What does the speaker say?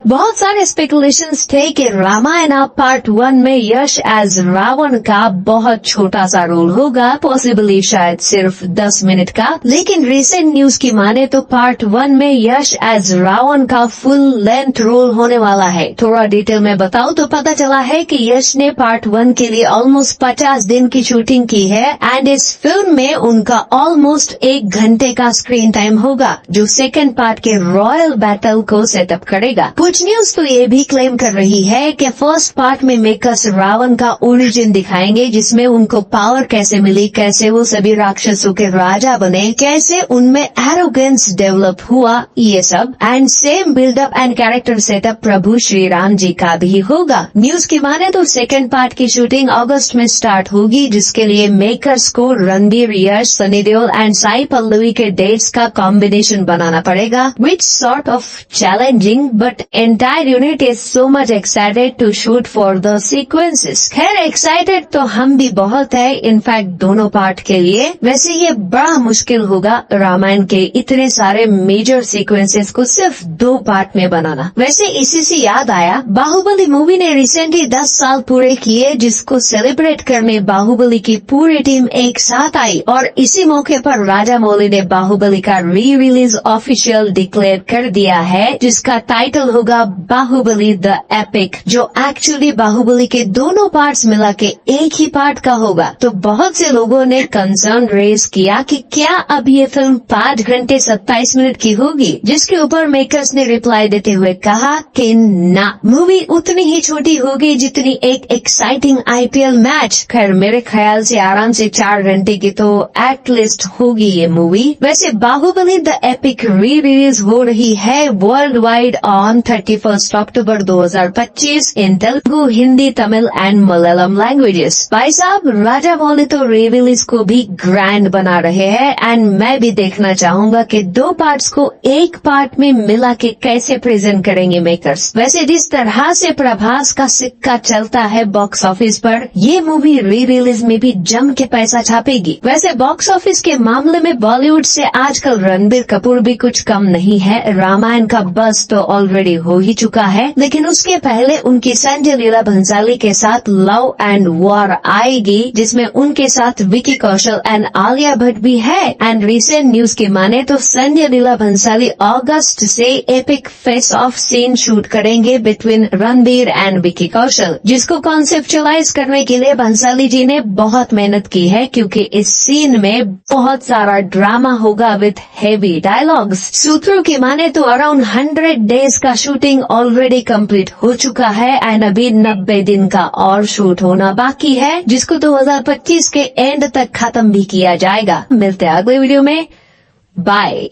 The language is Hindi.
बहुत सारे स्पेकुलेशंस थे कि रामायण पार्ट 1 में यश एज रावण का बहुत छोटा सा रोल होगा, पॉसिबली शायद सिर्फ 10 मिनट का। लेकिन रिसेंट न्यूज की माने तो पार्ट 1 में यश एज रावण का फुल लेंथ रोल होने वाला है। थोड़ा डिटेल में बताऊं तो पता चला है कि यश ने पार्ट 1 के लिए ऑलमोस्ट 50 दिन की शूटिंग की है एंड इस फिल्म में उनका ऑलमोस्ट 1 घंटे का स्क्रीन टाइम होगा, जो सेकेंड पार्ट के रॉयल बैटल को सेटअप करेगा। कुछ न्यूज तो ये भी क्लेम कर रही है कि फर्स्ट पार्ट में मेकर्स रावण का ओरिजिन दिखाएंगे, जिसमें उनको पावर कैसे मिली, कैसे वो सभी राक्षसों के राजा बने, कैसे उनमें एरोगेंस डेवलप हुआ, ये सब। And same buildup and character setup प्रभु श्री राम जी का भी होगा। न्यूज की माने तो सेकेंड पार्ट की शूटिंग अगस्त में स्टार्ट होगी, जिसके लिए मेकर्स को रणबीर, यश, सनी देओल एंड साई पल्लवी के डेट्स का कॉम्बिनेशन बनाना पड़ेगा, which sort of challenging, but entire unit is so much excited to shoot for the sequences। खैर एक्साइटेड तो हम भी बहुत है, इनफैक्ट दोनों पार्ट के लिए। वैसे ये बड़ा मुश्किल होगा रामायण के इतने सारे मेजर सीक्वेंसेस को सिर्फ 2 पार्ट में बनाना। वैसे इसी से याद आया, बाहुबली मूवी ने रिसेंटली 10 साल पूरे किए, जिसको सेलिब्रेट करने बाहुबली की पूरी टीम एक साथ आई और इसी मौके पर राजा मौली ने बाहुबली का री रिलीज ऑफिशियल डिक्लेयर कर दिया है, जिसका टाइटल होगा बाहुबली द एपिक, जो एक्चुअली बाहुबली के दोनों पार्ट्स मिला के एक ही पार्ट का होगा। तो बहुत से लोगों ने कंसर्न रेज किया कि क्या अब ये फिल्म 5 घंटे 27 मिनट की होगी, जिसके ऊपर मेकर्स ने रिप्लाई देते हुए कहा कि ना, मूवी उतनी ही छोटी होगी जितनी एक एक्साइटिंग आईपीएल मैच। खैर मेरे ख्याल से आराम से 4 घंटे की तो एटलीस्ट होगी ये मूवी। वैसे Baahubali the epic re release हो रही है world wide on 31 October 2025 in Telugu, Hindi, Tamil and Malayalam languages. भाई साहब राजा मौली तो री रिलीज को भी ग्रैंड बना रहे हैं एंड मैं भी देखना चाहूंगा कि 2 पार्ट्स को एक पार्ट में मिला के कैसे प्रेजेंट करेंगे मेकर्स। वैसे जिस तरह से प्रभास का सिक्का चलता है बॉक्स ऑफिस पर, ये मूवी री रिलीज में भी जम के पैसा छापेगी। वैसे बॉक्स ऑफिस के मामले में बॉलीवुड से आजकल रणबीर कपूर भी कुछ कम नहीं है। रामायण का बस तो ऑलरेडी हो ही चुका है, लेकिन उसके पहले उनकी संजय लीला भंसाली के साथ लव एंड वॉर आएगी, जिसमें उनके साथ विकी कौशल एंड आलिया भट्ट भी है। एंड रिसेंट न्यूज की माने तो संजय लीला भंसाली अगस्त से epic face off scene shoot करेंगे बिटवीन रणबीर एंड विकी कौशल, जिसको कॉन्सेप्चुअलाइज करने के लिए भंसाली जी ने बहुत मेहनत की है, क्योंकि इस सीन में बहुत सारा ड्रामा होगा विथ हेवी डायलॉग्स। सूत्रों की माने तो अराउंड 100 डेज का शूटिंग ऑलरेडी कंप्लीट हो चुका है एंड अभी 90 दिन का और शूट होना बाकी है, जिसको 2025 के एंड तक खत्म भी किया जाएगा। मिलते हैं अगले वीडियो में, बाय।